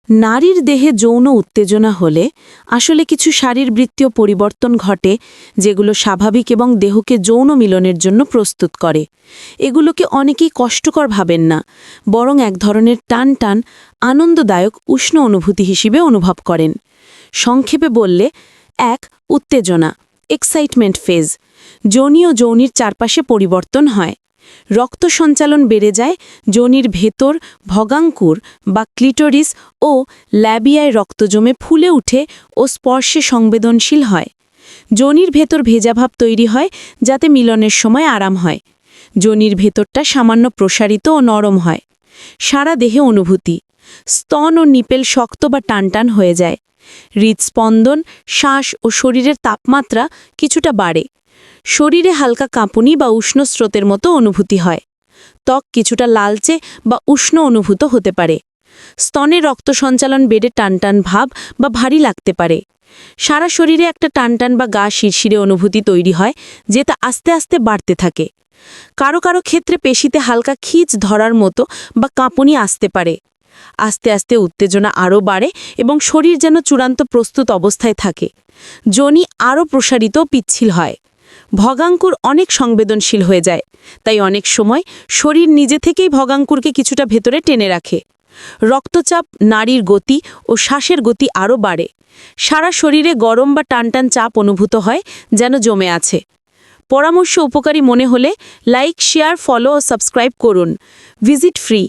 নারীর দেহে যৌন উত্তেজনা হলে আসলে কিছু শারীরবৃত্তীয় পরিবর্তন ঘটে যেগুলো স্বাভাবিক এবং দেহকে যৌন মিলনের জন্য প্রস্তুত করে। এগুলোকে অনেকেই কষ্টকর ভাবেন না, বরং এক ধরনের টান টান আনন্দদায়ক উষ্ণ অনুভূতি হিসেবে অনুভব করেন। সংক্ষেপে বললে, ১. উত্তেজনা, এক্সাইটমেন্ট ফেজ। যোনি ও যৌনির চারপাশে পরিবর্তন হয়। রক্ত সঞ্চালন বেড়ে যায়, যোনির ভেতর ভগাঙ্কুর বা ক্লিটোরিস ও ল্যাবিয়ায় রক্ত জমে ফুলে উঠে ও স্পর্শে সংবেদনশীল হয়। যোনির ভেতর ভেজাভাব তৈরি হয় যাতে মিলনের সময় আরাম হয়। যোনির ভেতরটা সামান্য প্রসারিত ও নরম হয়। সারা দেহে অনুভূতি, স্তন ও নিপেল শক্ত বা টানটান হয়ে যায়। হৃদস্পন্দন, শ্বাস ও শরীরের তাপমাত্রা কিছুটা বাড়ে। শরীরে হালকা কাঁপুনি বা উষ্ণ স্রোতের মতো অনুভূতি হয়। ত্বক কিছুটা লালচে বা উষ্ণ অনুভূত হতে পারে। স্তনে রক্ত সঞ্চালন বেড়ে টানটান ভাব বা ভারী লাগতে পারে। সারা শরীরে একটা টানটান বা গা শিরশিরে অনুভূতি তৈরি হয়, যেটা আস্তে আস্তে বাড়তে থাকে। কারো কারো ক্ষেত্রে পেশিতে হালকা খিঁচ ধরার মতো বা কাঁপুনি আসতে পারে। আস্তে আস্তে উত্তেজনা আরও বাড়ে এবং শরীর যেন চূড়ান্ত প্রস্তুত অবস্থায় থাকে। যোনি আরও প্রসারিত ও পিচ্ছিল হয়। ভগাঙ্কুর অনেক সংবেদনশীল হয়ে যায়, তাই অনেক সময় শরীর নিজে থেকেই ভগাঙ্কুরকে কিছুটা ভেতরে টেনে রাখে। রক্তচাপ, নাড়ির গতি ও শ্বাসের গতি আরও বাড়ে। সারা শরীরে গরম বা টানটান চাপ অনুভূত হয়, যেন জমে আছে। পরামর্শ উপকারী মনে হলে লাইক, শেয়ার, ফলো ও সাবস্ক্রাইব করুন। Visit free.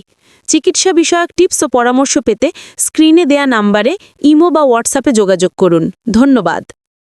চিকিৎসা বিষয়ক টিপস ও পরামর্শ পেতে স্ক্রিনে দেয়া নাম্বারে ইমো বা হোয়াটসঅ্যাপে যোগাযোগ করুন। ধন্যবাদ।